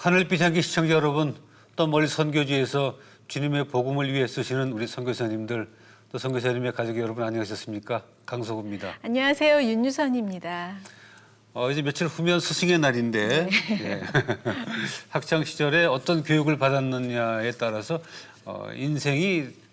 하늘빛 향기 시청자 여러분, 또 멀리 선교지에서 주님의 복음을 위해 쓰시는 우리 선교사님들, 또 선교사님의 가족 여러분 안녕하셨습니까? 강석우입니다. 안녕하세요. 윤유선입니다. 이제 며칠 후면 스승의 날인데 예. 학창 시절에 어떤 교육을 받았느냐에 따라서 인생이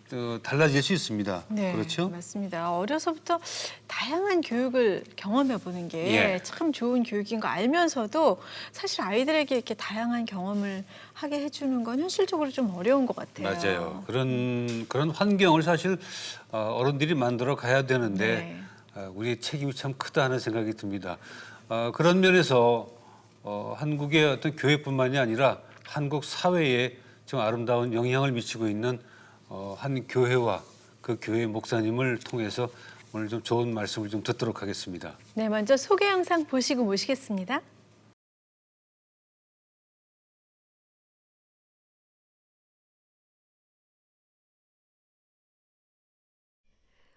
달라질 수 있습니다. 네, 그렇죠? 맞습니다. 어려서부터 다양한 교육을 경험해 보는 게 참 좋은 교육인 거 알면서도 사실 아이들에게 이렇게 다양한 경험을 하게 해주는 건 현실적으로 좀 어려운 것 같아요. 맞아요. 그런 환경을 사실 어른들이 만들어 가야 되는데 우리의 책임이 참 크다 하는 생각이 듭니다. 그런 면에서 한국의 어떤 교회뿐만이 아니라 한국 사회에 좀 아름다운 영향을 미치고 있는 한 교회와 그 교회 목사님을 통해서 오늘 좀 좋은 말씀을 좀 듣도록 하겠습니다. 네, 먼저 소개 영상 보시고 모시겠습니다.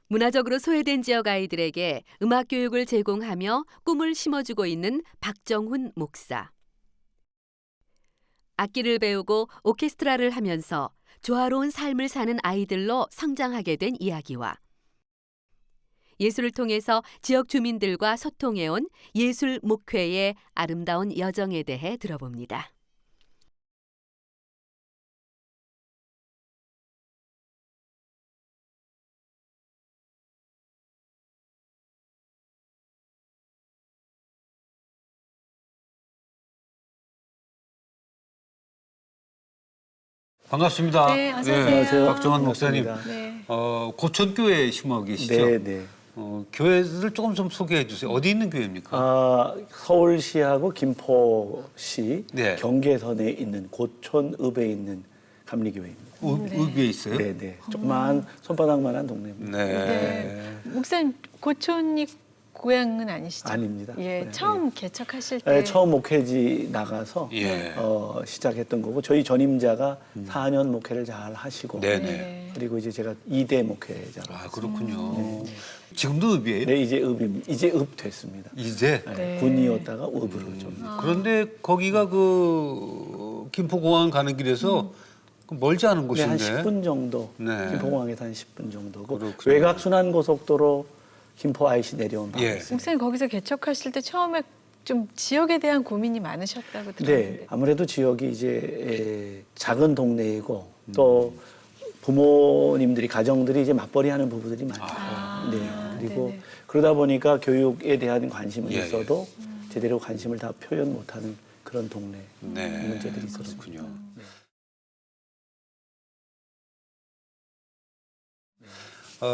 문화적으로 소외된 지역 아이들에게 음악 교육을 제공하며 꿈을 심어주고 있는 박정훈 목사. 악기를 배우고 오케스트라를 하면서 조화로운 삶을 사는 아이들로 성장하게 된 이야기와 예술을 통해서 지역 주민들과 소통해온 예술 목회의 아름다운 여정에 대해 들어봅니다. 반갑습니다. 네, 어서 오세요. 박정훈 목사님. 네. 고천교회 심어 계시죠? 네, 네. 교회를 조금 좀 소개해 주세요. 어디 있는 교회입니까? 서울시하고 김포시 네. 경계선에 있는 고촌읍에 있는 감리교회입니다. 읍에 있어요? 네, 네. 조그만 손바닥만한 동네입니다. 네. 목사님 고촌이 고향은 아니시죠? 아닙니다. 예, 네, 처음 개척하실 때 네, 처음 목회지 나가서 예. 시작했던 거고 저희 전임자가 4년 목회를 잘 하시고 네네. 그리고 이제 제가 2대 목회자로 아, 그렇군요. 지금도 읍이에요? 네, 이제 읍 됐습니다. 이제? 네, 군이었다가 읍으로 좀. 그런데 거기가 그 김포공항 가는 길에서 멀지 않은 네, 한 곳인데. 10분 정도. 네. 김포공항에서 한 10분 정도고 그렇군요. 외곽 순환 고속도로 김포 IC 내려온 바로 예. 있습니다. 목사님 거기서 개척하실 때 처음에 좀 지역에 대한 고민이 많으셨다고 들었는데. 네, 아무래도 지역이 이제 작은 동네이고 또 부모님들이 가정들이 이제 맞벌이하는 부부들이 많아요. 네, 그리고 네네. 그러다 보니까 교육에 대한 관심은 예, 있어도 제대로 관심을 다 표현 못하는 그런 동네 네. 문제들이 있었습니다. 그렇군요.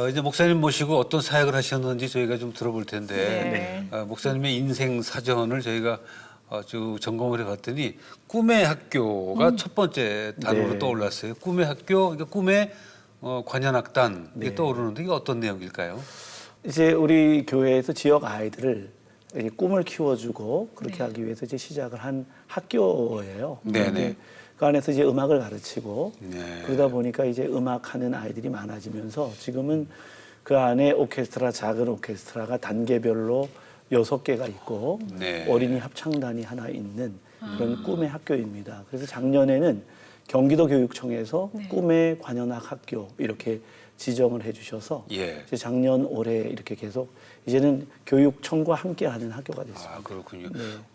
이제 목사님 모시고 어떤 사역을 하셨는지 저희가 좀 들어볼 텐데 목사님의 인생 사전을 저희가 쭉 점검을 해봤더니 꿈의 학교가 첫 번째 단어로 네. 떠올랐어요. 꿈의 학교, 그러니까 꿈의 관현악단 이게 네. 떠오르는데 이게 어떤 내용일까요? 이제 우리 교회에서 지역 아이들을 이제 꿈을 키워주고 그렇게 하기 위해서 이제 시작을 한 학교예요. 네네. 근데 그 안에서 이제 음악을 가르치고 네. 그러다 보니까 이제 음악하는 아이들이 많아지면서 지금은 그 안에 오케스트라, 작은 오케스트라가 단계별로 6개가 있고 네. 어린이 합창단이 하나 있는 그런 꿈의 학교입니다. 그래서 작년에는 경기도 교육청에서 꿈의 관현악 학교 이렇게 지정을 해주셔서 예. 이제 작년 올해 이렇게 계속 이제는 교육청과 함께하는 학교가 됐습니다. 아, 그렇군요.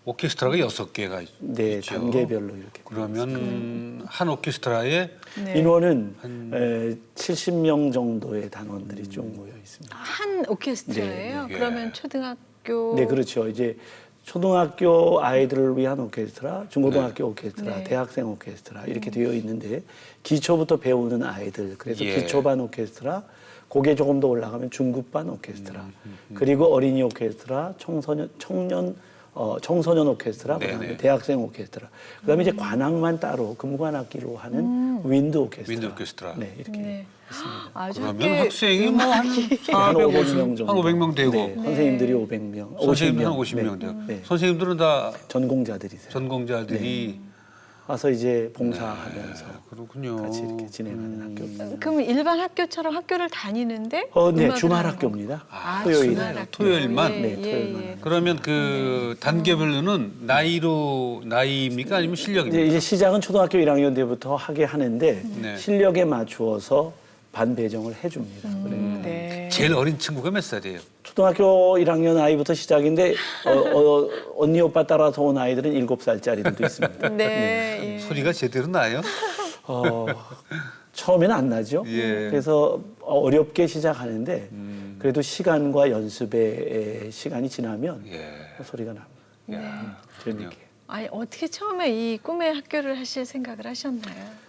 오케스트라가 6개가 네, 있죠. 단계별로 이렇게. 그러면 한 오케스트라에 네. 인원은 70명 정도의 단원들이 쭉 모여 있습니다. 한 오케스트라예요. 네, 네. 그러면 초등학교 네, 그렇죠. 이제 초등학교 아이들을 위한 오케스트라, 중고등학교 오케스트라, 네. 대학생 오케스트라 이렇게 되어 있는데 기초부터 배우는 아이들, 그래서 예. 기초반 오케스트라, 고개 조금 더 올라가면 중급반 오케스트라, 그리고 어린이 오케스트라, 청소년 오케스트라, 그다음에 네네. 대학생 오케스트라, 그다음에 이제 관악만 따로 금관악기로 하는 윈드 오케스트라. 윈드 오케스트라. 네, 이렇게. 네. 아주 그러면 꽤 학생이 뭐 한 한 500명 정도. 한 500명 되고 네, 선생님들이 500명. 선생님들 한 50명 되고 네. 선생님들은 다 전공자들이세요. 전공자들이 와서 이제 봉사하면서 그렇군요. 같이 이렇게 진행하는 학교입니다. 그럼 일반 학교처럼 학교를 다니는데 네, 음악을 주말 하는 학교입니다. 아, 토요일에. 주말 학교. 토요일만? 네, 토요일만. 예. 그러면 그 단계별로는 나이입니까 아니면 실력입니까? 이제 시작은 초등학교 1학년 때부터 하게 하는데 네. 실력에 맞추어서 반 배정을 해줍니다. 네. 제일 어린 친구가 몇 살이에요? 초등학교 1학년 아이부터 시작인데 언니 오빠 따라서 온 아이들은 7살짜리들도 있습니다. 네. 예. 소리가 제대로 나요? 처음에는 안 나죠. 예. 그래서 어렵게 시작하는데 그래도 시간과 연습의 시간이 지나면 예. 소리가 납니다. 야, 재밌게. 아니 어떻게 처음에 이 꿈의 학교를 하실 생각을 하셨나요?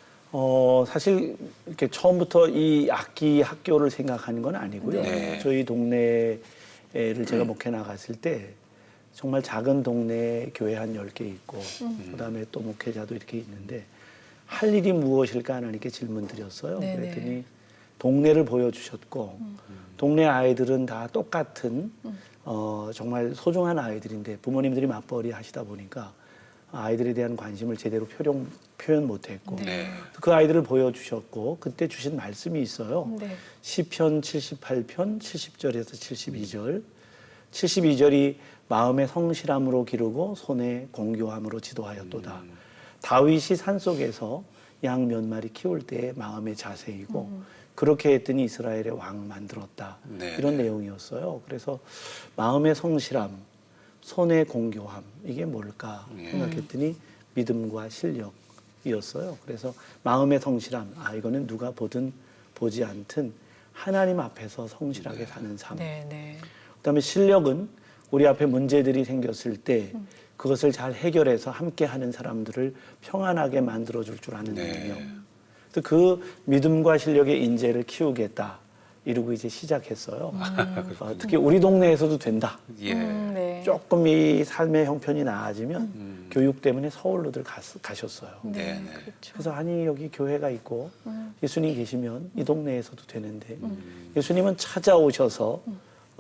사실 이렇게 처음부터 이 악기 학교를 생각하는 건 아니고요. 네. 저희 동네를 제가 목회 나갔을 때 정말 작은 동네 교회 한 10개 있고 그다음에 또 목회자도 이렇게 있는데 할 일이 무엇일까 하나님께 질문 드렸어요. 네네. 그랬더니 동네를 보여주셨고 동네 아이들은 다 똑같은 정말 소중한 아이들인데 부모님들이 맞벌이 하시다 보니까 아이들에 대한 관심을 제대로 표현 못했고 네. 그 아이들을 보여주셨고 그때 주신 말씀이 있어요. 네. 시편 78편 70절에서 72절 72절이 마음의 성실함으로 기르고 손에 공교함으로 지도하였도다. 다윗이 산속에서 양 몇 마리 키울 때의 마음의 자세이고 그렇게 했더니 이스라엘의 왕 만들었다. 네. 이런 내용이었어요. 그래서 마음의 성실함, 손의 공교함 이게 뭘까 생각했더니 믿음과 실력이었어요. 그래서 마음의 성실함, 이거는 누가 보든 보지 않든 하나님 앞에서 성실하게 사는 삶. 네. 네. 그다음에 실력은 우리 앞에 문제들이 생겼을 때 그것을 잘 해결해서 함께 하는 사람들을 평안하게 만들어줄 줄 아는 능력. 그래서 그 믿음과 실력의 인재를 키우겠다. 이러고 이제 시작했어요. 특히 우리 동네에서도 된다. 예. 네. 조금 이 삶의 형편이 나아지면 교육 때문에 서울로들 가셨어요. 네. 네. 그렇죠. 그래서 아니 여기 교회가 있고 예수님 계시면 이 동네에서도 되는데 예수님은 찾아오셔서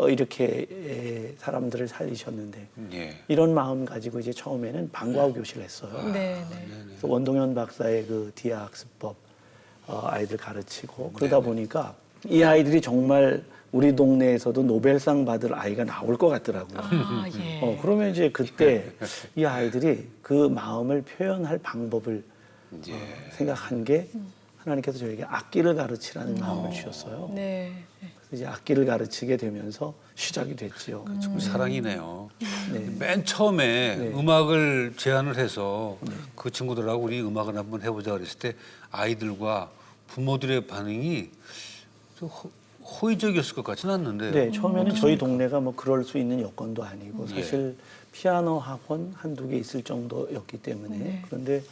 이렇게 사람들을 살리셨는데 예. 이런 마음 가지고 이제 처음에는 방과후 교실을 했어요. 네. 네. 그래서 원동현 박사의 그 디아 학습법 아이들 가르치고 그러다 보니까 이 아이들이 정말 우리 동네에서도 노벨상 받을 아이가 나올 것 같더라고요. 예. 그러면 이제 그때 이 아이들이 그 마음을 표현할 방법을 생각한 게 하나님께서 저에게 악기를 가르치라는 마음을 주셨어요. 네. 그래서 이제 악기를 가르치게 되면서 시작이 됐지요. 사랑이네요. 네. 맨 처음에 네. 음악을 제안을 해서 그 친구들하고 우리 음악을 한번 해보자 그랬을 때 아이들과 부모들의 반응이 좀 호의적이었을 것 같지는 않는데요. 네, 처음에는 저희 동네가 뭐 그럴 수 있는 여건도 아니고 사실 피아노 학원 한두 개 있을 정도였기 때문에 그런데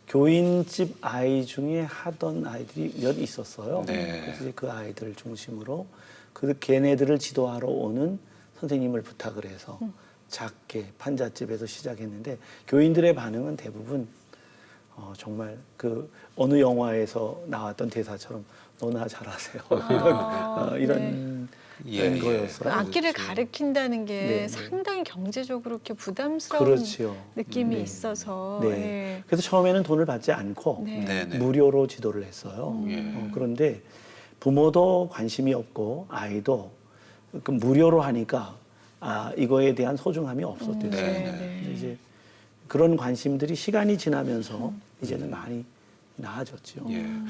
교인집 아이 중에 하던 아이들이 몇 있었어요. 네. 그래서 이제 그 아이들을 중심으로 그 걔네들을 지도하러 오는 선생님을 부탁을 해서 작게 판잣집에서 시작했는데 교인들의 반응은 대부분 정말 그 어느 영화에서 나왔던 대사처럼 너나 잘하세요. 이런 예, 거였어요. 악기를 가르친다는 게 네, 네. 상당히 경제적으로 이렇게 부담스러운 그렇지요. 느낌이 있어서 네. 예. 그래서 처음에는 돈을 받지 않고 네. 네, 네. 무료로 지도를 했어요. 그런데 부모도 관심이 없고 아이도 그 무료로 하니까 이거에 대한 소중함이 없었대요. 네, 그래서 이제 그런 관심들이 시간이 지나면서 이제는 많이 나아졌죠.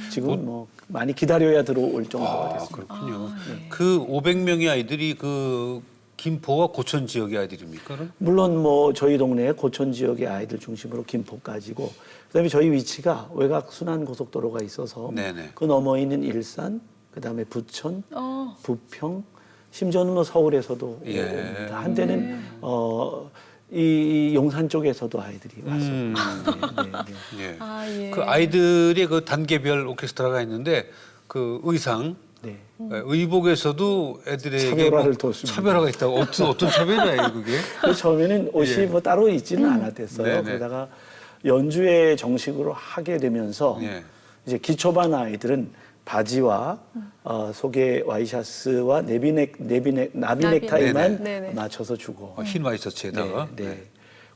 지금은 뭐 많이 기다려야 들어올 정도가 됐습니다. 그렇군요. 그 500명의 아이들이 그 김포와 고천 지역의 아이들입니까? 그럼? 물론 뭐 저희 동네 고촌 지역의 아이들 중심으로 김포까지고 그다음에 저희 위치가 외곽 순환 고속도로가 있어서 네네. 그 너머 있는 일산 그다음에 부천 부평 심지어는 뭐 서울에서도 예. 옵니다. 한때는 이 용산 쪽에서도 아이들이 왔었고 예. 예. 그 아이들의 그 단계별 오케스트라가 있는데 그 의상 네. 의복에서도 애들에게 차별화를 뒀습니다. 차별화가 있다고 어떤 차별화예요 그게? 그래서 처음에는 옷이 뭐 따로 있지는 않았댔어요. 네네. 그러다가 연주회 정식으로 하게 되면서 예. 이제 기초반 아이들은 바지와 속에 와이셔츠와 나비 넥타이만 네네. 맞춰서 주고 흰 와이셔츠에다가. 네.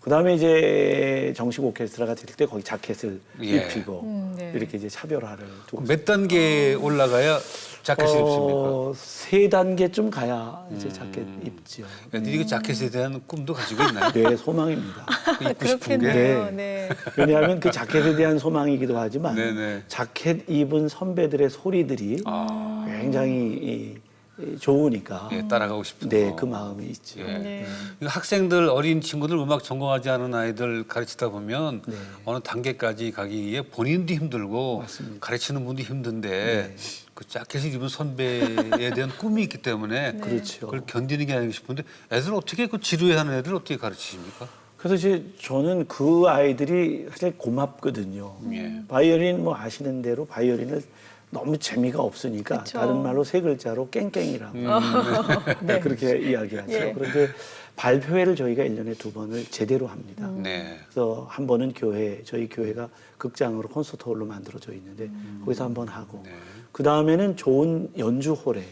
그다음에 이제 정식 오케스트라가 될 때 거기 자켓을 예. 입히고 네. 이렇게 이제 차별화를 두고 몇 단계 올라가야 자켓을 입습니까? 3단계쯤 가야 이제 자켓 입죠. 애들이 그 자켓에 대한 꿈도 가지고 있나요? 네, 소망입니다. 입고 싶은 게. 그렇겠네요. 네. 왜냐하면 그 자켓에 대한 소망이기도 하지만 네네. 자켓 입은 선배들의 소리들이 굉장히 좋으니까 예, 따라가고 싶은 네, 거. 그 마음이 있죠. 예. 네. 학생들 어린 친구들 음악 전공하지 않은 아이들 가르치다 보면 네. 어느 단계까지 가기에 본인도 힘들고 맞습니다. 가르치는 분도 힘든데 네. 그 자켓을 입은 선배에 대한 꿈이 있기 때문에 그렇죠. 그걸 견디는 게 아닌가 싶은데 애들 어떻게 그 지루해하는 애들 어떻게 가르치십니까? 그래서 이제 저는 그 아이들이 사실 고맙거든요. 예. 바이올린 뭐 아시는 대로 바이올린을 너무 재미가 없으니까 그쵸. 다른 말로 세 글자로 깽깽이라고 네. 그렇게 이야기하죠. 예. 그런데 발표회를 저희가 1년에 2번을 제대로 합니다. 네. 그래서 한 번은 저희 교회가 극장으로 콘서트홀로 만들어져 있는데 거기서 한 번 하고 네. 그 다음에는 좋은 연주홀에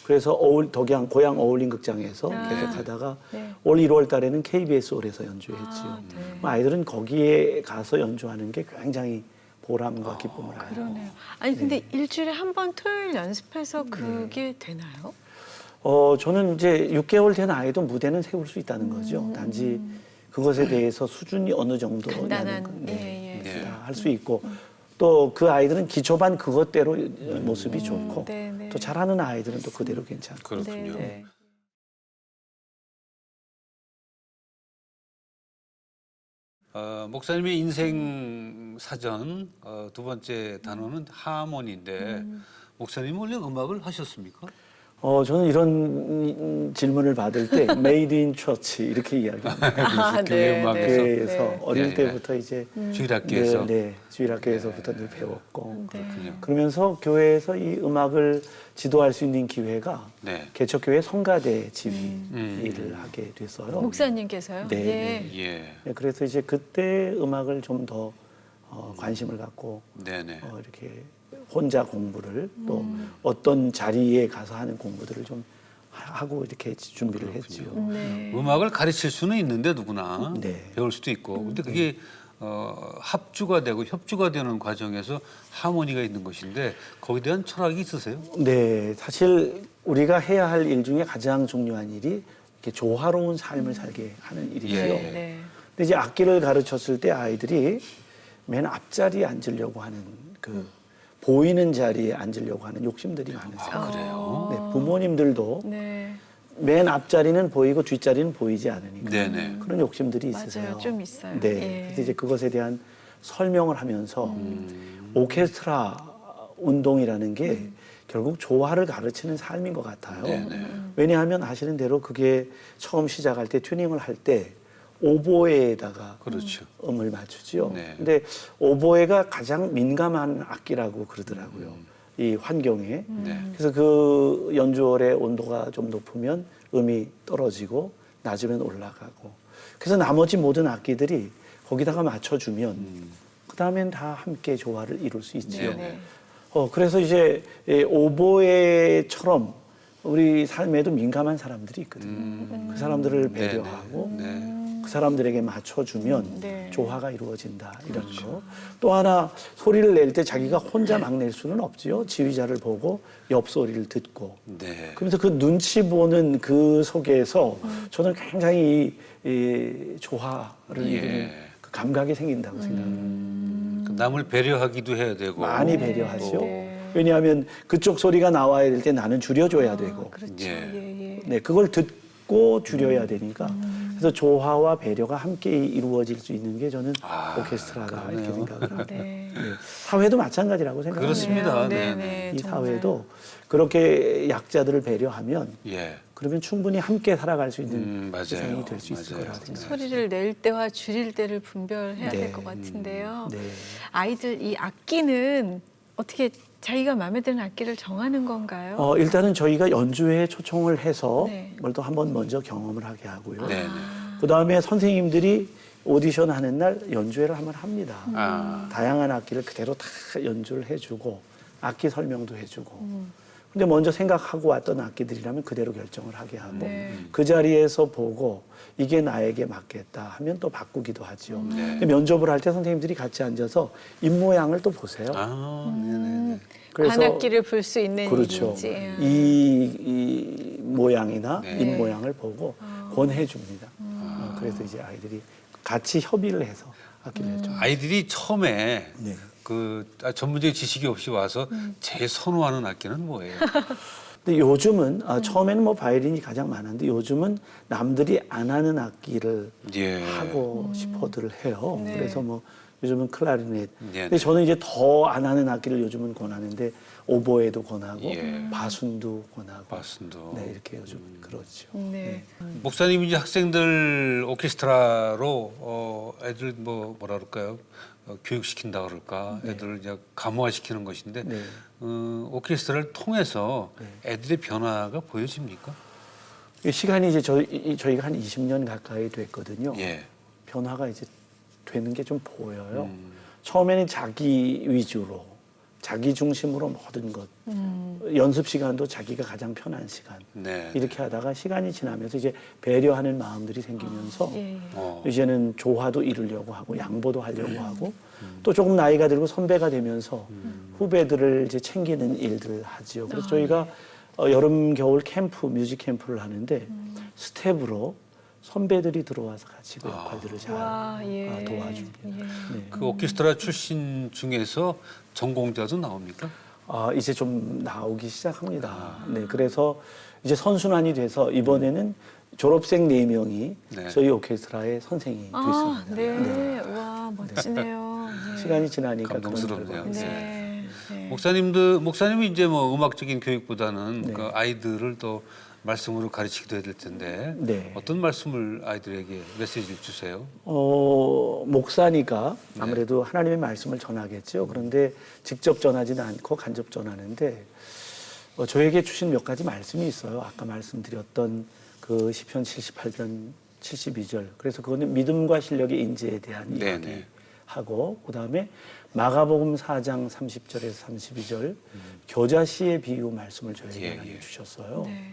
그래서 덕양 고향 어울림 극장에서 계속 하다가 네. 올 1월 달에는 KBS 홀에서 연주했지요. 네. 아이들은 거기에 가서 연주하는 게 굉장히 보람과 기쁨을 알고. 그러네요. 아니 근데 네. 일주일에 한 번 토요일 연습해서 그게 되나요? 저는 이제 6개월 된 아이도 무대는 세울 수 있다는 거죠. 단지 그것에 대해서 수준이 어느 정도냐는 간단한 예. 예. 할 수 있고 또 그 아이들은 기초반 그것대로 모습이 좋고 네, 네. 또 잘하는 아이들은 또 그대로 괜찮고. 그렇군요. 네. 목사님의 인생 사전 두 번째 단어는 하모니인데 목사님은 원래 음악을 하셨습니까? 저는 이런 질문을 받을 때 Made in Church 이렇게 이야기합니다. 교회 음악에서 교회에서 네. 어릴 예, 때부터 이제 주일학교에서 주일학교에서부터 늘 배웠고 그렇군요. 그러면서 교회에서 이 음악을 지도할 수 있는 기회가 네. 개척교회 성가대 지휘를 하게 됐어요. 목사님께서요? 네, 예. 네. 예. 네, 그래서 이제 그때 음악을 좀 더 관심을 갖고 네네. 이렇게 혼자 공부를 또 어떤 자리에 가서 하는 공부들을 좀 하고 이렇게 준비를 했지요. 네. 음악을 가르칠 수는 있는데 누구나 네. 배울 수도 있고 근데 그게 합주가 되고 협주가 되는 과정에서 하모니가 있는 것인데 거기에 대한 철학이 있으세요? 네, 사실 우리가 해야 할 일 중에 가장 중요한 일이 이렇게 조화로운 삶을 살게 하는 일이지요. 예. 네. 근데 이제 악기를 가르쳤을 때 아이들이 맨 앞자리에 앉으려고 하는 그 보이는 자리에 앉으려고 하는 욕심들이 많으세요. 아, 그래요? 네, 부모님들도 네. 맨 앞자리는 보이고 뒷자리는 보이지 않으니까 네네. 그런 욕심들이 있으세요. 맞아요. 좀 있어요. 네. 예. 그래서 이제 그것에 대한 설명을 하면서 오케스트라 운동이라는 게 결국 조화를 가르치는 삶인 것 같아요. 네네. 왜냐하면 아시는 대로 그게 처음 시작할 때 튜닝을 할 때 오보에다가 그렇죠. 음을 맞추죠. 네. 근데 오보에가 가장 민감한 악기라고 그러더라고요. 이 환경에. 네. 그래서 그 연주월의 온도가 좀 높으면 음이 떨어지고 낮으면 올라가고. 그래서 나머지 모든 악기들이 거기다가 맞춰주면 그 다음엔 다 함께 조화를 이룰 수 있지요. 네네. 그래서 이제 오보에처럼 우리 삶에도 민감한 사람들이 있거든요. 그 사람들을 배려하고 네. 그 사람들에게 맞춰주면 네. 조화가 이루어진다 이런 거. 또 하나 소리를 낼 때 자기가 혼자 막 낼 수는 없지요. 지휘자를 보고 옆 소리를 듣고. 네. 그러면서 그 눈치 보는 그 속에서 저는 굉장히 이 조화를 예. 이루는 그 감각이 생긴다고 생각합니다. 그 남을 배려하기도 해야 되고 많이 배려하죠. 네. 왜냐하면 그쪽 소리가 나와야 될 때 나는 줄여줘야 되고. 그렇죠. 예. 예. 예. 네, 그걸 듣고 줄여야 되니까. 그래서 조화와 배려가 함께 이루어질 수 있는 게 저는 오케스트라다 이렇게 그러네요. 생각을 합니다. 네. 네, 사회도 마찬가지라고 생각합니다. 그렇습니다. 네, 네, 네. 이 정말. 사회도 그렇게 약자들을 배려하면 예. 그러면 충분히 함께 살아갈 수 있는 맞아요. 세상이 될 수 있을 맞아요. 거라 생각합니다. 소리를 낼 때와 줄일 때를 분별해야 네. 될 것 같은데요. 네. 아이들 이 악기는 어떻게 자기가 마음에 드는 악기를 정하는 건가요? 일단은 저희가 연주회에 초청을 해서 네. 뭘 또 한번 먼저 경험을 하게 하고요. 네. 그 다음에 선생님들이 오디션 하는 날 연주회를 한번 합니다. 아. 다양한 악기를 그대로 다 연주를 해주고 악기 설명도 해주고 근데 먼저 생각하고 왔던 악기들이라면 그대로 결정을 하게 하고 네. 그 자리에서 보고 이게 나에게 맞겠다 하면 또 바꾸기도 하죠. 네. 근데 면접을 할 때 선생님들이 같이 앉아서 입 모양을 또 보세요. 아, 네네네. 관악기를 불 수 있는 그렇죠. 일인지. 이 모양이나 네. 입 모양을 보고 권해 줍니다. 그래서 이제 아이들이 같이 협의를 해서 악기를 했죠. 아이들이 처음에 네. 전문적인 지식이 없이 와서 제일 선호하는 악기는 뭐예요? 근데 요즘은 처음에는 뭐 바이올린이 가장 많은데 요즘은 남들이 안 하는 악기를 예. 하고 싶어들 해요. 네. 그래서 뭐 요즘은 클라리넷. 네, 근데 저는 이제 더 안 하는 악기를 요즘은 권하는데 오보에도 권하고 예. 바순도 권하고. 바순도. 네, 이렇게 요즘 그렇죠. 네. 목사님이 이제 학생들 오케스트라로 애들 뭐라 그럴까요? 교육시킨다 그럴까? 애들을 이제 감화시키는 것인데 네. 오케스트라를 통해서 애들의 변화가 보여집니까? 이 시간이 이제 저희가 한 20년 가까이 됐거든요. 예. 변화가 이제 되는 게 좀 보여요. 처음에는 자기 위주로, 자기 중심으로 모든 것, 연습 시간도 자기가 가장 편한 시간 네. 이렇게 하다가 시간이 지나면서 이제 배려하는 마음들이 생기면서 예, 예. 이제는 조화도 이루려고 하고 양보도 하려고 하고 또 조금 나이가 들고 선배가 되면서 후배들을 이제 챙기는 일들을 하지요. 그래서 저희가 여름 겨울 캠프 뮤직 캠프를 하는데 스텝으로 선배들이 들어와서 같이 그 역할들을 잘 와, 예. 도와줍니다. 예. 네. 그 오케스트라 출신 중에서 전공자도 나옵니까? 이제 좀 나오기 시작합니다. 네, 그래서 이제 선순환이 돼서 이번에는 졸업생 4명이 네. 저희 오케스트라의 선생이 아, 됐습니다. 네. 와, 멋지네요. 네. 시간이 지나니까 감동스럽네요. 그런 결과가 있어요. 네. 네. 목사님이 이제 뭐 음악적인 교육보다는 네. 그 아이들을 또 말씀으로 가르치기도 해야 될 텐데 네. 어떤 말씀을 아이들에게 메시지를 주세요? 목사니까 아무래도 하나님의 말씀을 전하겠죠. 그런데 직접 전하지는 않고 간접 전하는데 저에게 주신 몇 가지 말씀이 있어요. 아까 말씀드렸던 그 시편 78편 72절. 그래서 그거는 믿음과 신력의 인재에 대한 네네. 이야기하고 그다음에 마가복음 4장 30절에서 32절 겨자씨의 비유 말씀을 저에게 많이 주셨어요. 네.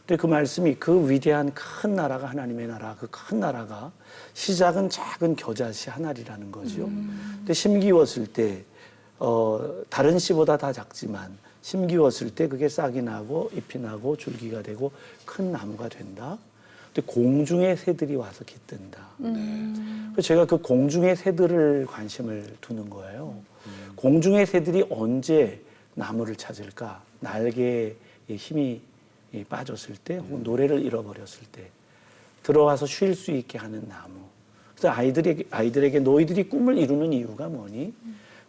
근데 그 말씀이 그 위대한 큰 나라가 하나님의 나라, 그 큰 나라가 시작은 작은 겨자씨 한 알이라는 거죠. 근데 심기웠을 때 다른 씨보다 다 작지만 심기웠을 때 그게 싹이 나고 잎이 나고 줄기가 되고 큰 나무가 된다. 근데 공중의 새들이 와서 깃든다. 그래서 제가 그 공중의 새들을 관심을 두는 거예요. 공중의 새들이 언제 나무를 찾을까? 날개에 힘이 빠졌을 때 혹은 노래를 잃어버렸을 때 들어와서 쉴 수 있게 하는 나무. 그래서 아이들에게 너희들이 꿈을 이루는 이유가 뭐니?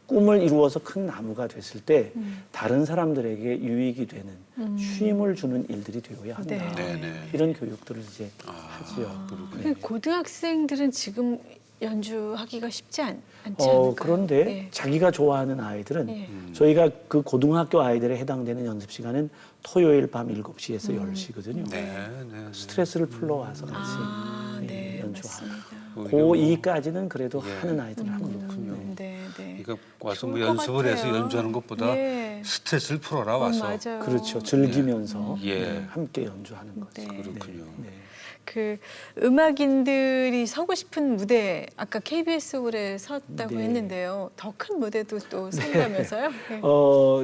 꿈을 이루어서 큰 나무가 됐을 때 다른 사람들에게 유익이 되는 쉼을 주는 일들이 되어야 한다. 네. 네네. 이런 교육들을 이제 하지요. 근데 고등학생들은 지금 연주하기가 쉽지 않지 않을까요? 그런데 예. 자기가 좋아하는 아이들은 예. 저희가 그 고등학교 아이들에 해당되는 연습 시간은 토요일 밤 7시에서 10시거든요. 네, 네. 스트레스를 풀러와서 같이 네, 연주하는. 맞습니다. 고2까지는 그래도 예. 하는 아이들은 합니다. 네, 네. 그러니까 와서 좋을 뭐 것 연습을 해서 같아요. 연주하는 것보다 예. 스트레스를 풀어라 와서. 맞아요. 그렇죠. 즐기면서 예. 함께 연주하는 거죠. 네. 그렇군요. 네. 그 음악인들이 서고 싶은 무대 아까 KBS 홀에 섰다고 네. 했는데요. 더 큰 무대도 또 선다면서요? 네.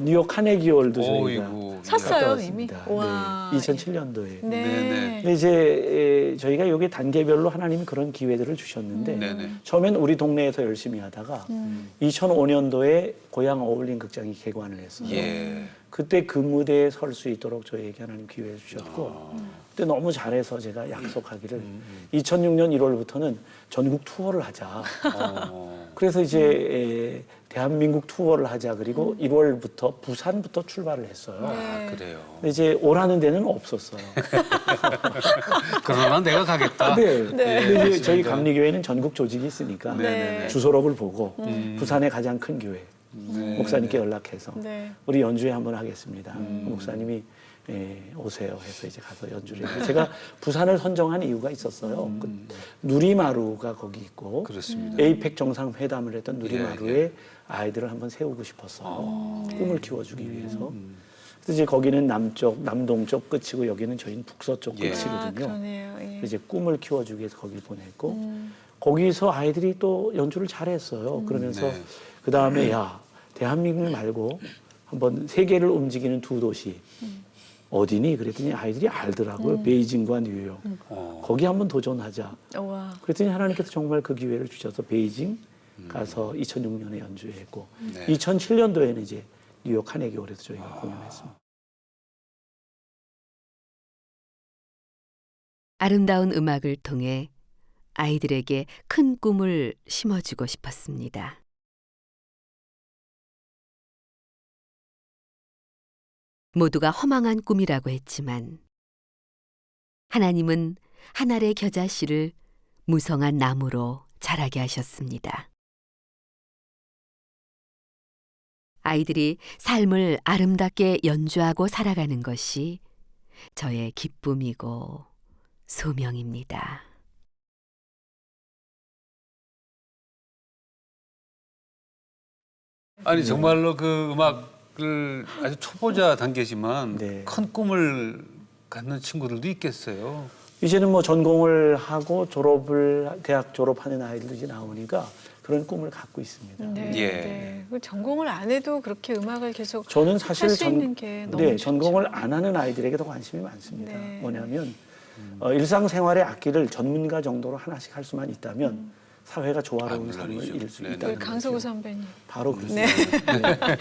뉴욕 카네기홀도 저희가 어이구. 섰어요 이미. 갔다 왔습니다. 와. 네. 2007년도에. 네. 네네. 근데 이제 저희가 여기 단계별로 하나님이 그런 기회들을 주셨는데 네네. 처음엔 우리 동네에서 열심히 하다가 2005년도에 고향 어울림 극장이 개관을 했어요. 예. 그때 그 무대에 설 수 있도록 저희에게 하나님 기회를 주셨고 그때 너무 잘해서 제가 약속하기를 2006년 1월부터는 전국 투어를 하자. 그래서 이제 대한민국 투어를 하자. 그리고 1월부터 부산부터 출발을 했어요. 아, 그래요. 근데 이제 오라는 데는 없었어요. 그러나 내가 가겠다. 네. 네. 근데 이제 저희 감리교회는 전국 조직이 있으니까 네. 주소록을 보고 부산의 가장 큰 교회 목사님께 연락해서 네. 우리 연주회 한번 하겠습니다. 목사님이 오세요 해서 이제 가서 연주를 했는데 제가 부산을 선정한 이유가 있었어요. 그 누리마루가 거기 있고 그렇습니다. 에이펙 정상회담을 했던 누리마루에 예. 아이들을 한번 세우고 싶었어요. 꿈을 키워주기 위해서. 그래서 이제 거기는 남쪽, 남동쪽 끝이고 여기는 저희는 북서쪽 예. 아, 끝이거든요. 그러네요. 예. 이제 꿈을 키워주기 위해서 거기 보냈고 거기서 아이들이 또 연주를 잘했어요. 그러면서 네. 그 다음에 야 대한민국 말고 한번 세계를 움직이는 두 도시 어디니? 그랬더니 아이들이 알더라고요. 베이징과 뉴욕. 거기 한번 도전하자. 와. 그랬더니 하나님께서 정말 그 기회를 주셔서 베이징 가서 2006년에 연주했고 네. 2007년도에는 이제 뉴욕 카네기홀에서 저희가 공연했습니다. 아름다운 음악을 통해 아이들에게 큰 꿈을 심어주고 싶었습니다. 모두가 허망한 꿈이라고 했지만 하나님은 한 알의 겨자씨를 무성한 나무로 자라게 하셨습니다. 아이들이 삶을 아름답게 연주하고 살아가는 것이 저의 기쁨이고 소명입니다. 아니 정말로 그 음악을 아주 초보자 단계지만 네. 큰 꿈을 갖는 친구들도 있겠어요. 이제는 뭐 전공을 하고 대학 졸업하는 아이들도 이제 나오니까 그런 꿈을 갖고 있습니다. 네. 예. 네. 그 전공을 안 해도 그렇게 음악을 계속 저는 사실 할 수 있는 게 너무 네, 좋죠. 전공을 안 하는 아이들에게도 관심이 많습니다. 네. 뭐냐면 일상생활의 악기를 전문가 정도로 하나씩 할 수만 있다면 사회가 조화로운 아, 삶을 물론이죠. 이룰 수 네, 있다는 그 강서구 거죠. 선배님. 바로 그렇습니다. 네.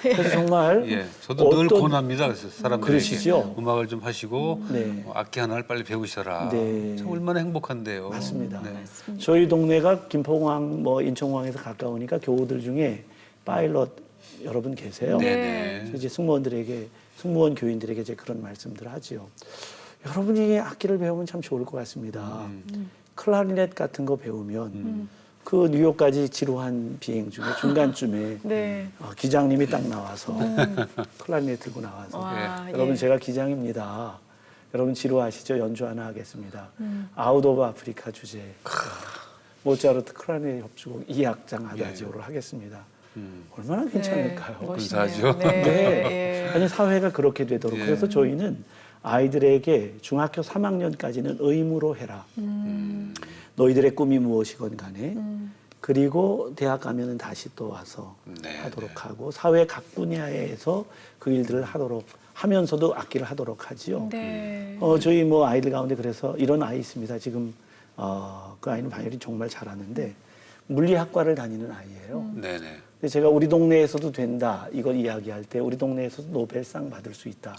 그래서 정말 예, 저도 늘 어떤- 권합니다. 그래서 사람들에게 그러시죠? 음악을 좀 하시고 네. 악기 하나를 빨리 배우셔라. 네. 참 얼마나 행복한데요. 맞습니다. 네. 저희 동네가 김포공항, 뭐 인천공항에서 가까우니까 교우들 중에 파일럿 여러분 계세요. 네. 그래서 이제 승무원 교인들에게 이제 그런 말씀들을 하지요. 여러분이 악기를 배우면 참 좋을 것 같습니다. 클라리넷 같은 거 배우면 그 뉴욕까지 지루한 비행 중에 중간쯤에 네. 기장님이 딱 나와서 클라리넷 들고 나와서 와, 여러분 예. 제가 기장입니다. 여러분 지루하시죠? 연주 하나 하겠습니다. 아웃 오브 아프리카 주제 모차르트 클라리넷 협주곡 2악장 아다지오를 하겠습니다. 얼마나 괜찮을까요? 네, 근사하죠. 멋있네요. 네. 네. 예. 아니 사회가 그렇게 되도록 예. 그래서 저희는 아이들에게 중학교 3학년까지는 의무로 해라. 너희들의 꿈이 무엇이건 간에 그리고 대학 가면은 다시 또 와서 네, 하도록 하고 사회 각 분야에서 그 일들을 하도록 하면서도 악기를 하도록 하지요. 네. 저희 뭐 아이들 가운데 그래서 이런 아이 있습니다. 지금 그 아이는 바이올린 정말 잘하는데 물리학과를 다니는 아이예요. 네네. 근데 제가 우리 동네에서도 된다 이걸 이야기할 때 우리 동네에서도 노벨상 받을 수 있다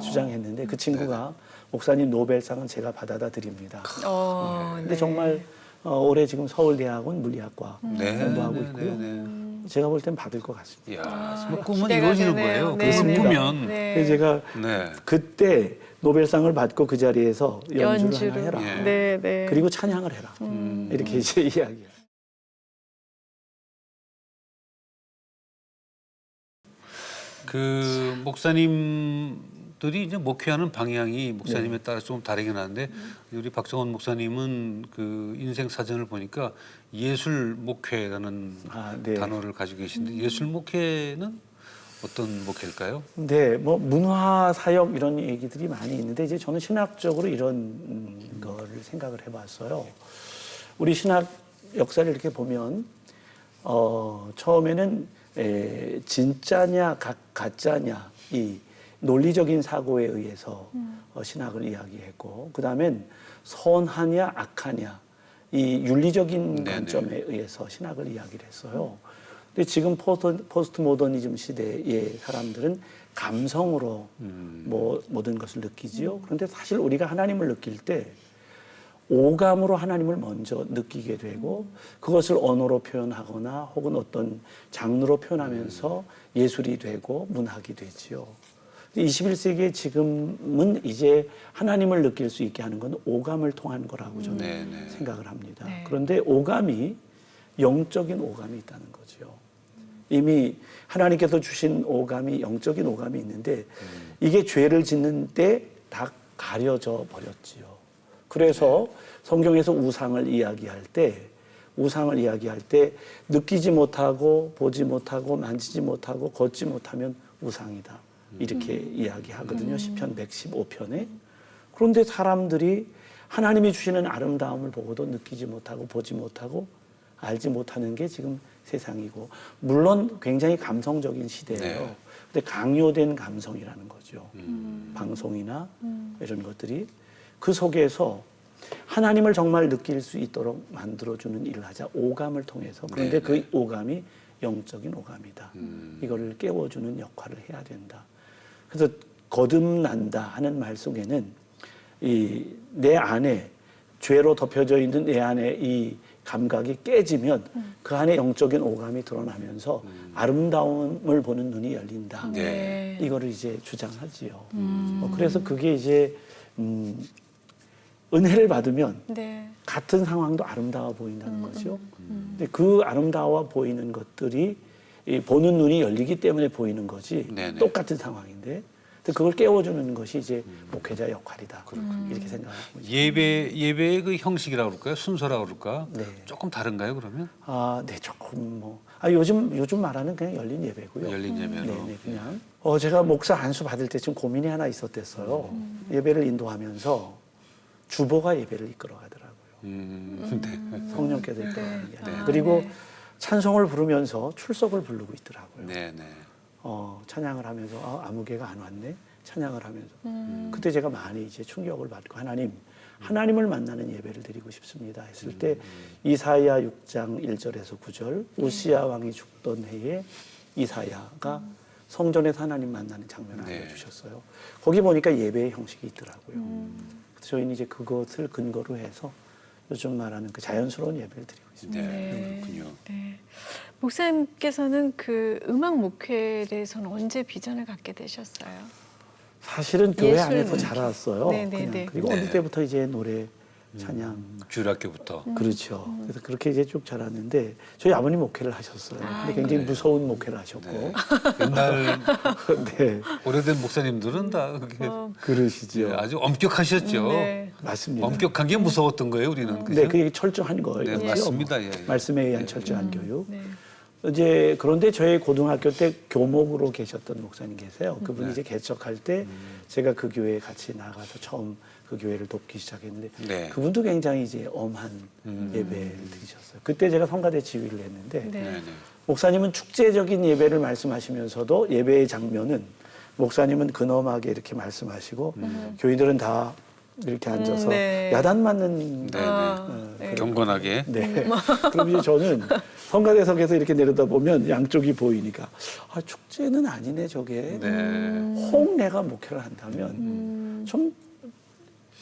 주장했는데 그 친구가 목사님 노벨상은 제가 받아다 드립니다. 근데 네. 정말 올해 지금 서울대학원 물리학과 네. 공부하고 네, 있고요. 네, 제가 볼 땐 받을 것 같습니다. 이야, 정말 꿈은 기대가 이루어지는 되네요. 거예요. 네, 그래서 네. 꾸면 네. 그래서 제가 네. 그때 노벨상을 받고 그 자리에서 연주를 하나 해라. 예. 네, 네. 그리고 찬양을 해라. 이렇게 이제 이야기해요. 그 목사님들이 이제 목회하는 방향이 목사님에 따라 조금 다르긴 한데 우리 박정원 목사님은 그 인생 사전을 보니까 예술 목회라는 네. 단어를 가지고 계신데 예술 목회는 어떤 목회일까요? 네, 뭐 문화 사역 이런 얘기들이 많이 있는데 이제 저는 신학적으로 이런 거를 생각을 해봤어요. 우리 신학 역사를 이렇게 보면 처음에는 진짜냐 가짜냐 이 논리적인 사고에 의해서 신학을 이야기했고 그 다음엔 선하냐 악하냐 이 윤리적인 네네. 관점에 의해서 신학을 이야기를 했어요. 근데 지금 포스트 모더니즘 시대의 사람들은 감성으로 뭐 모든 것을 느끼지요. 그런데 사실 우리가 하나님을 느낄 때 오감으로 하나님을 먼저 느끼게 되고 그것을 언어로 표현하거나 혹은 어떤 장르로 표현하면서 예술이 되고 문학이 되지요. 21세기에 지금은 이제 하나님을 느낄 수 있게 하는 건 오감을 통한 거라고 저는 네네. 생각을 합니다. 네. 그런데 오감이 영적인 오감이 있다는 거죠. 이미 하나님께서 주신 오감이 영적인 오감이 있는데 이게 죄를 짓는 때 다 가려져 버렸지요. 그래서 성경에서 우상을 이야기할 때 느끼지 못하고 보지 못하고 만지지 못하고 걷지 못하면 우상이다. 이렇게 이야기하거든요. 시편 115편에. 그런데 사람들이 하나님이 주시는 아름다움을 보고도 느끼지 못하고 보지 못하고 알지 못하는 게 지금 세상이고, 물론 굉장히 감성적인 시대예요. 네. 근데 강요된 감성이라는 거죠. 방송이나 이런 것들이 그 속에서 하나님을 정말 느낄 수 있도록 만들어주는 일을 하자. 오감을 통해서. 그런데 그 오감이 영적인 오감이다. 이거를 깨워주는 역할을 해야 된다. 그래서 거듭난다 하는 말 속에는 내 안에 죄로 덮여져 있는 내 안에 이 감각이 깨지면 그 안에 영적인 오감이 드러나면서 아름다움을 보는 눈이 열린다. 네. 이거를 이제 주장하지요. 그래서 그게 이제 은혜를 받으면 네. 같은 상황도 아름다워 보인다는 거죠. 근데 그 아름다워 보이는 것들이 이 보는 눈이 열리기 때문에 보이는 거지. 네네. 똑같은 상황인데. 근데 그걸 깨워주는 것이 이제 목회자 역할이다. 이렇게 생각합니다. 예배의 그 형식이라고 그럴까요? 순서라고 그럴까? 네. 조금 다른가요, 그러면? 네, 조금 뭐. 요즘 말하는 그냥 열린 예배고요. 열린 예배로. 네, 그냥. 제가 목사 안수 받을 때 좀 고민이 하나 있었댔어요. 예배를 인도하면서 주보가 예배를 이끌어 가더라고요. 네. 성령께서 이끌어 가는 게 아니라. 네. 그리고 네. 찬송을 부르면서 출석을 부르고 있더라고요. 네, 네. 찬양을 하면서 아무개가 안 왔네. 찬양을 하면서. 그때 제가 많이 이제 충격을 받고 하나님을 만나는 예배를 드리고 싶습니다 했을 때 이사야 6장 1절에서 9절 우시야 왕이 죽던 해에 이사야가 성전에서 하나님 만나는 장면을 네. 알려주셨어요. 거기 보니까 예배의 형식이 있더라고요. 그래서 저희는 이제 그것을 근거로 해서 요즘 말하는 그 자연스러운 예배를 드리고 있습니다. 네, 그렇군요. 네. 목사님께서는 그 음악 목회에 대해서는 언제 비전을 갖게 되셨어요? 사실은 교회 예술 안에서 문제. 자랐어요. 네, 네, 그냥. 네. 그리고 네. 어릴 때부터 이제 노래, 찬양, 주일학교부터. 그렇죠. 그래서 그렇게 이제 쭉 자랐는데 저희 아버님 목회를 하셨어요. 근데 굉장히 그래요? 무서운 목회를 하셨고, 네. 옛날 네, 오래된 목사님들은 다 그게 그러시죠. 아주 엄격하셨죠. 네. 맞습니다. 엄격한 게 무서웠던 거예요, 우리는. 그죠? 네, 그게 철저한 거예요. 네, 그죠? 맞습니다. 예, 예. 말씀에 의한 철저한 교육. 네. 이제 그런데 저희 고등학교 때 교목으로 계셨던 목사님 계세요. 그분이 이제 개척할 때 제가 그 교회에 같이 나가서 처음 그 교회를 돕기 시작했는데 네. 그분도 굉장히 이제 엄한 예배를 드리셨어요. 그때 제가 성가대 지휘를 했는데 네. 네, 네. 목사님은 축제적인 예배를 말씀하시면서도 예배의 장면은 목사님은 근엄하게 이렇게 말씀하시고 교인들은 다 이렇게 앉아서 네. 야단 맞는 네, 네. 경건하게. 네. 그럼 이제 저는 성가대석에서 이렇게 내려다보면 양쪽이 보이니까 축제는 아니네 저게. 네. 혹 내가 목회를 한다면 좀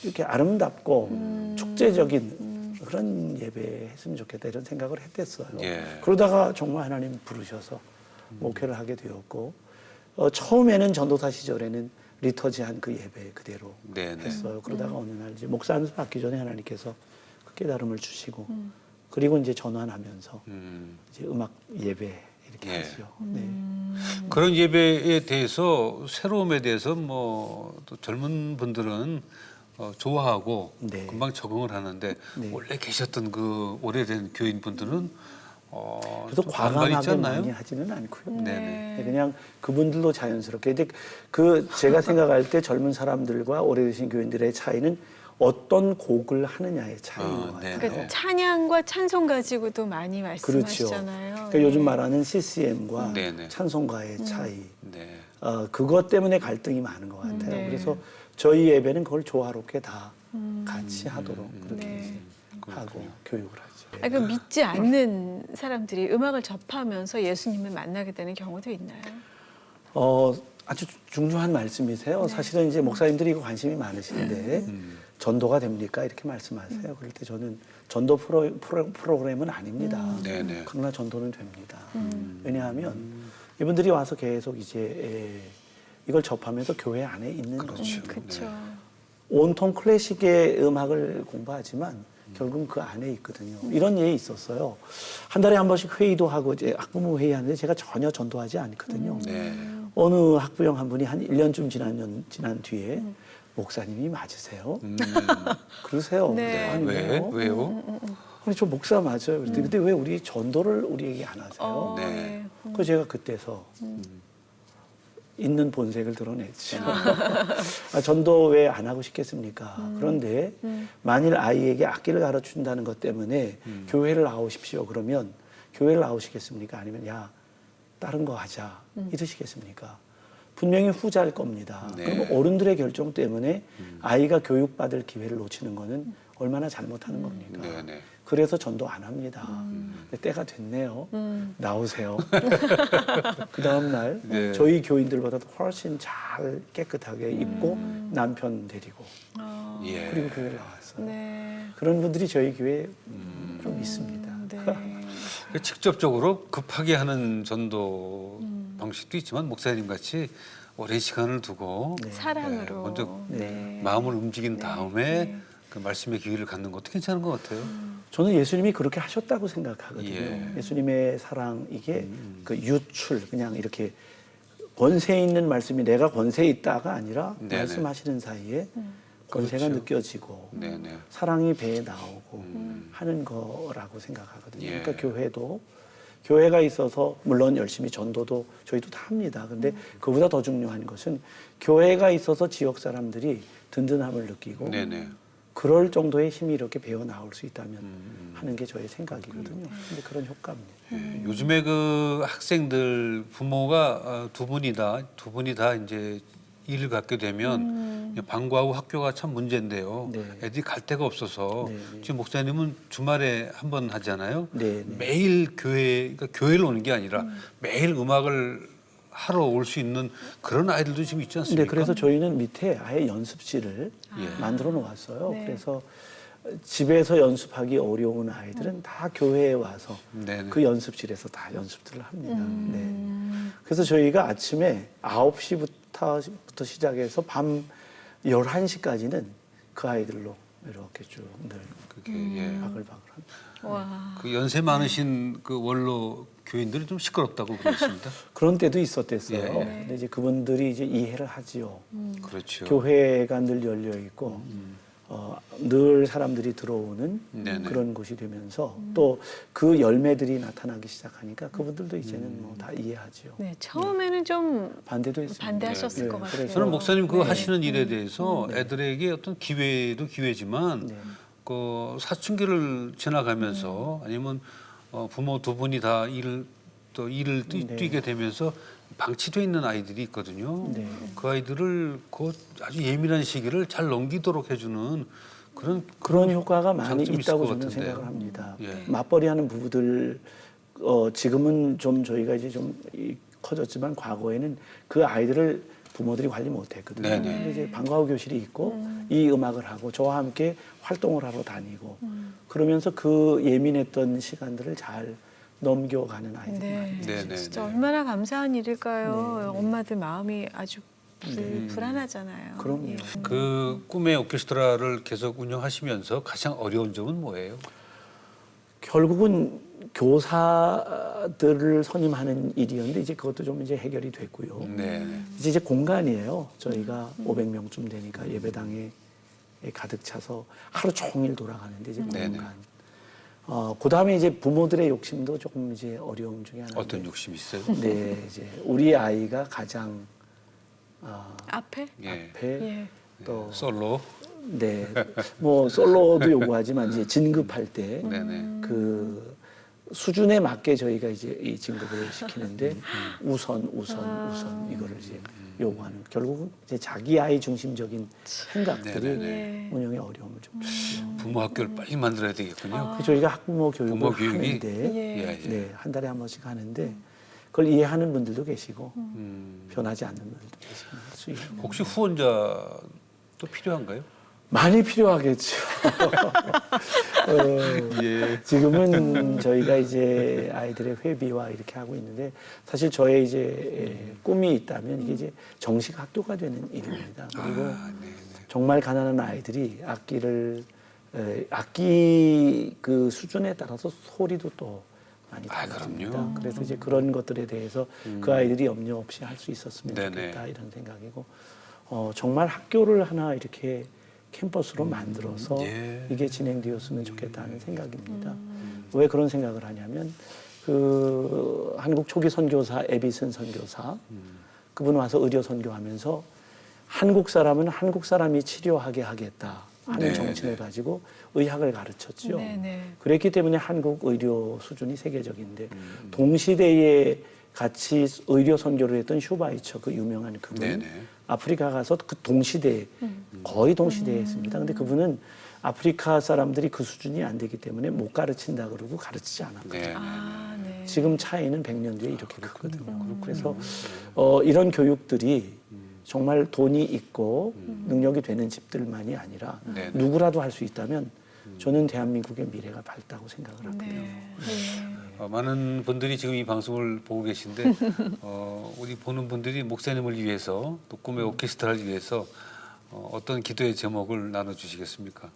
이렇게 아름답고 축제적인 그런 예배 했으면 좋겠다 이런 생각을 했댔어요. 예. 그러다가 정말 하나님 부르셔서 목회를 하게 되었고 처음에는 전도사 시절에는 리터지한 그 예배 그대로 네, 네. 했어요. 그러다가 어느 날 이제 목사 안수 받기 전에 하나님께서 그 깨달음을 주시고 그리고 이제 전환하면서 이제 음악 예배 이렇게 예. 하죠. 네. 그런 예배에 대해서 새로움에 대해서 뭐 또 젊은 분들은 좋아하고 네. 금방 적응을 하는데 네. 원래 계셨던 그 오래된 교인 분들은 그래서 좀 반발이 있지 과감하게 않나요? 많이 하지는 않고요. 네네. 네, 그냥 그분들도 자연스럽게. 근데 제가 생각할 때 젊은 사람들과 오래되신 교인들의 차이는 어떤 곡을 하느냐의 차이인 것 같아요. 네네. 그러니까 찬양과 찬송 가지고도 많이 그렇죠. 말씀하시잖아요. 그러니까 요즘 말하는 CCM과 네네. 찬송가의 차이. 네. 그것 때문에 갈등이 많은 것 같아요. 네. 그래서 저희 예배는 그걸 조화롭게 다 같이 하도록 그렇게 네. 이제 하고 교육을 하죠. 그 믿지 않는 사람들이 음악을 접하면서 예수님을 만나게 되는 경우도 있나요? 아주 중요한 말씀이세요. 사실은 이제 목사님들이 이거 관심이 많으신데 전도가 됩니까? 이렇게 말씀하세요. 그럴 때 저는 전도 프로그램은 아닙니다. 네네. 그러나 전도는 됩니다. 왜냐하면 이분들이 와서 계속 이제 이걸 접하면서 교회 안에 있는 거죠. 그렇죠. 온통 클래식의 음악을 공부하지만 결국 그 안에 있거든요. 이런 예에 있었어요. 한 달에 한 번씩 회의도 하고 이제 학부모 회의하는데 제가 전혀 전도하지 않거든요. 네. 어느 학부형 한 분이 한 1년쯤 지난 뒤에 목사님이 맞으세요? 그러세요. 네. 아니, 왜요? 아니, 저 목사 맞아요. 근데 왜 우리 전도를 우리에게 안 하세요? 네. 그래서 제가 그때서 있는 본색을 드러냈죠. 전도 왜 안 하고 싶겠습니까? 그런데 만일 아이에게 악기를 가르친다는 것 때문에 교회를 나오십시오. 그러면 교회를 나오시겠습니까? 아니면 야 다른 거 하자 이러시겠습니까? 분명히 후자일 겁니다. 네. 그럼 어른들의 결정 때문에 아이가 교육받을 기회를 놓치는 거는 얼마나 잘못하는 겁니까? 네, 네. 그래서 전도 안 합니다. 근데 때가 됐네요. 나오세요. 그 다음 날 네. 저희 교인들보다도 훨씬 잘 깨끗하게 입고 남편 데리고 예. 그리고 교회를 나왔어요. 네. 그런 분들이 저희 교회에 좀 있습니다. 네. 직접적으로 급하게 하는 전도 방식도 있지만 목사님 같이 오랜 시간을 두고 네. 사랑으로. 네, 먼저 네. 마음을 움직인 네. 다음에 네. 그 말씀의 기회를 갖는 것도 괜찮은 것 같아요. 저는 예수님이 그렇게 하셨다고 생각하거든요. 예. 예수님의 사랑 이게 그 유출 그냥 이렇게 권세 있는 말씀이 내가 권세 있다가 아니라 네네. 말씀하시는 사이에 권세가 그렇죠. 느껴지고 네네. 사랑이 배에 나오고 하는 거라고 생각하거든요. 예. 그러니까 교회도 교회가 있어서 물론 열심히 전도도 저희도 다 합니다. 근데 그보다 더 중요한 것은 교회가 있어서 지역 사람들이 든든함을 느끼고 네네. 그럴 정도의 힘이 이렇게 배어 나올 수 있다면 하는 게 저의 생각이거든요. 근데 그런 효과입니다. 예, 요즘에 그 학생들 부모가 두 분이 다 이제 일을 갖게 되면 방과후 학교가 참 문제인데요. 네. 애들이 갈 데가 없어서 네, 네. 지금 목사님은 주말에 한 번 하잖아요. 네, 네. 매일 그러니까 교회를 오는 게 아니라 매일 음악을 하러 올 수 있는 그런 아이들도 지금 있지 않습니까? 네, 그래서 저희는 밑에 아예 연습실을 예. 만들어 놓았어요. 네. 그래서 집에서 연습하기 어려운 아이들은 다 교회에 와서 네네. 그 연습실에서 다 연습들을 합니다. 네. 그래서 저희가 아침에 9시부터 시작해서 밤 11시까지는 그 아이들로 이렇게 쭉 늘 그게 예. 바글바글합니다. 와. 그 연세 많으신 그 원로 교인들은 좀 시끄럽다고 그랬습니다. 그런 때도 있었댔어요. 예. 근데 이제 그분들이 이제 이해를 하지요. 그렇죠. 교회가 늘 열려 있고 늘 사람들이 들어오는 네네. 그런 곳이 되면서 또 그 열매들이 나타나기 시작하니까 그분들도 이제는 뭐 다 이해하지요. 네, 처음에는 좀 반대도 했습니다. 반대하셨을 네. 것 같아요. 그래서 저는 목사님 그거 네. 하시는 일에 대해서 애들에게 어떤 기회도 기회지만 네. 그 사춘기를 지나가면서 아니면 부모 두 분이 다 일을 네. 뛰게 되면서 방치돼 있는 아이들이 있거든요. 네. 그 아이들을 그 아주 예민한 시기를 잘 넘기도록 해주는 그런 효과가 많이 장점이 있을 있다고 것 저는 같은데요. 생각을 합니다. 예. 맞벌이하는 부부들 지금은 좀 저희가 이제 좀 커졌지만 과거에는 그 아이들을 부모들이 관리 못했거든요. 네네. 근데 이제 방과후 교실이 있고 이 음악을 하고 저와 함께 활동을 하러 다니고 그러면서 그 예민했던 시간들을 잘 넘겨가는 아이들이 네. 많이 네, 있어요. 네. 진짜 얼마나 감사한 일일까요? 네, 네. 엄마들 마음이 아주 불안하잖아요. 그럼요. 예. 그 꿈의 오케스트라를 계속 운영하시면서 가장 어려운 점은 뭐예요? 결국은 교사들을 선임하는 일이었는데 이제 그것도 좀 이제 해결이 됐고요. 네. 이제 공간이에요. 저희가 500명쯤 되니까 예배당에 가득 차서 하루 종일 돌아가는데 이제 네네. 공간. 그다음에 이제 부모들의 욕심도 조금 이제 어려움 중에 하나인데. 어떤 욕심이 있어요? 네, 이제 우리 아이가 가장 앞에? 예. 앞에 예. 또 솔로. 네, 뭐 솔로도 요구하지만 이제 진급할 때 네네. 그 수준에 맞게 저희가 이제 이 진급을 시키는데 우선 이거를 이제 요구하는 결국은 이제 자기 아이 중심적인 생각들이 네네네. 예. 운영에 어려움을 좀 주죠. 부모 학교를 빨리 만들어야 되겠군요. 그래서 저희가 학부모 교육을 부모 교육이? 하는데 예. 예, 예. 네, 한 달에 한 번씩 하는데 그걸 이해하는 분들도 계시고 변하지 않는 분들도 계시고 할수 있는 혹시 후원자도 필요한가요? 많이 필요하겠죠. 예. 지금은 저희가 이제 아이들의 회비와 이렇게 하고 있는데 사실 저의 이제 꿈이 있다면 이게 이제 정식 학교가 되는 일입니다. 그리고 네네. 정말 가난한 아이들이 악기 그 수준에 따라서 소리도 또 많이 달라집니다. 그럼요. 그래서 이제 그런 것들에 대해서 그 아이들이 염려 없이 할 수 있었으면 네네. 좋겠다 이런 생각이고 정말 학교를 하나 이렇게 캠퍼스로 만들어서 예. 이게 진행되었으면 좋겠다는 생각입니다. 왜 그런 생각을 하냐면 그 한국 초기 선교사 에비슨 선교사 그분 와서 의료 선교하면서 한국 사람은 한국 사람이 치료하게 하겠다 하는 네, 정신을 네. 가지고 의학을 가르쳤죠. 네네. 그랬기 때문에 한국 의료 수준이 세계적인데 동시대에 같이 의료 선교를 했던 슈바이처 그 유명한 그분 네네. 아프리카 가서 그 동시대에 거의 동시대에 했습니다. 근데 그분은 아프리카 사람들이 그 수준이 안 되기 때문에 못 가르친다 그러고 가르치지 않았거든요. 네. 아, 네. 지금 차이는 100년 뒤에 이렇게 됐거든요. 그래서 이런 교육들이 정말 돈이 있고 능력이 되는 집들만이 아니라 네네. 누구라도 할 수 있다면 저는 대한민국의 미래가 밝다고 생각을 하고요. 네. 네. 많은 분들이 지금 이 방송을 보고 계신데 우리 보는 분들이 목사님을 위해서 또 꿈의 오케스트라를 위해서 어떤 기도의 제목을 나눠주시겠습니까?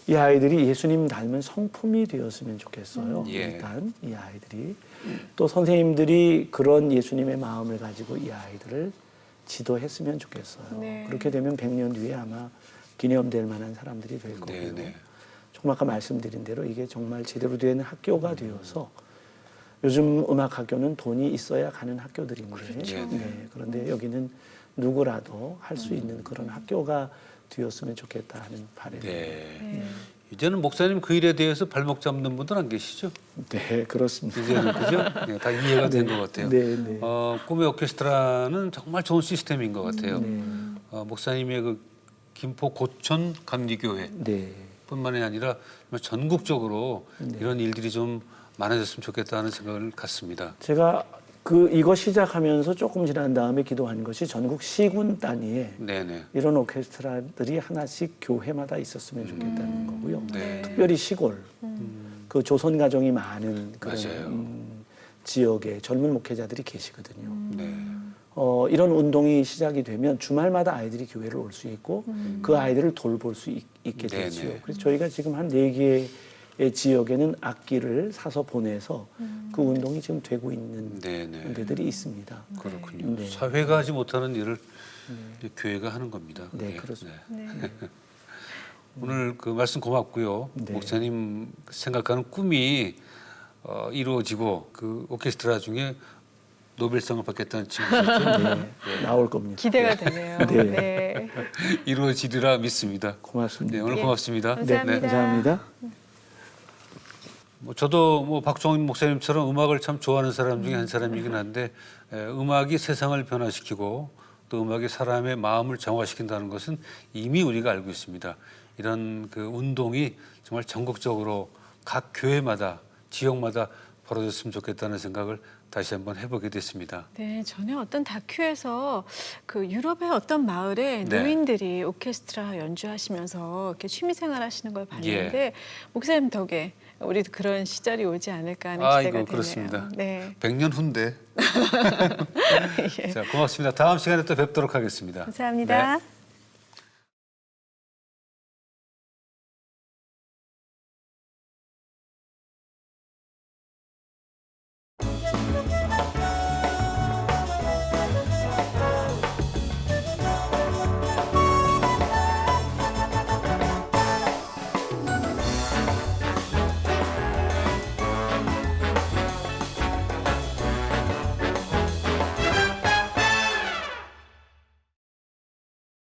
이 아이들이 예수님 닮은 성품이 되었으면 좋겠어요. 예. 일단 이 아이들이 또 선생님들이 그런 예수님의 마음을 가지고 이 아이들을 지도했으면 좋겠어요. 네. 그렇게 되면 100년 뒤에 아마 기념될 만한 사람들이 될 거고요. 네네. 조금 아까 말씀드린 대로 이게 정말 제대로 된 학교가 되어서 요즘 음악 학교는 돈이 있어야 가는 학교들인데 그렇죠. 네, 그런데 여기는 누구라도 할 수 있는 그런 학교가 되었으면 좋겠다 하는 바람입니다. 네. 네. 이제는 목사님 그 일에 대해서 발목 잡는 분들 안 계시죠? 네, 그렇습니다. 이제는 그죠? 네, 다 이해가 된 것 같아요. 네, 네. 꿈의 오케스트라는 정말 좋은 시스템인 것 같아요. 네. 목사님의 그 김포 고천 감리교회 네. 뿐만이 아니라 정말 전국적으로 네. 이런 일들이 좀 많아졌으면 좋겠다는 생각을 갖습니다. 제가 이거 시작하면서 조금 지난 다음에 기도한 것이 전국 시군 단위에 네네. 이런 오케스트라들이 하나씩 교회마다 있었으면 좋겠다는 거고요. 네. 특별히 시골, 그 조선 가정이 많은 그런 맞아요. 지역에 젊은 목회자들이 계시거든요. 네. 이런 운동이 시작이 되면 주말마다 아이들이 교회를 올 수 있고 그 아이들을 돌볼 수 있게 네네. 되지요. 그래서 저희가 지금 한 4개의 지역에는 악기를 사서 보내서 그 운동이 지금 되고 있는 네네. 데들이 있습니다. 그렇군요. 네. 사회가 하지 못하는 일을 이제 교회가 하는 겁니다. 네, 그게. 그렇습니다. 네. 오늘 그 말씀 고맙고요. 네. 목사님 생각하는 꿈이 이루어지고 그 오케스트라 중에 노벨상을 받겠다는 친구죠. 네, 나올 겁니다. 기대가 되네요. 네. 네. 이루어지리라 믿습니다. 고맙습니다. 네, 오늘 예. 고맙습니다. 감사합니다. 네, 감사합니다. 저도 박종인 목사님처럼 음악을 참 좋아하는 사람 중에 한 사람이긴 한데 음악이 세상을 변화시키고 또 음악이 사람의 마음을 정화시킨다는 것은 이미 우리가 알고 있습니다. 이런 그 운동이 정말 전국적으로 각 교회마다 지역마다 벌어졌으면 좋겠다는 생각을 다시 한번 해보게 됐습니다. 네, 전에 어떤 다큐에서 그 유럽의 어떤 마을에 네. 노인들이 오케스트라 연주하시면서 이렇게 취미생활 하시는 걸 봤는데 목사님 덕에 우리도 그런 시절이 오지 않을까 하는 기대가 되네요. 그렇습니다. 네. 100년 후인데. 예. 자, 고맙습니다. 다음 시간에 또 뵙도록 하겠습니다. 감사합니다. 네.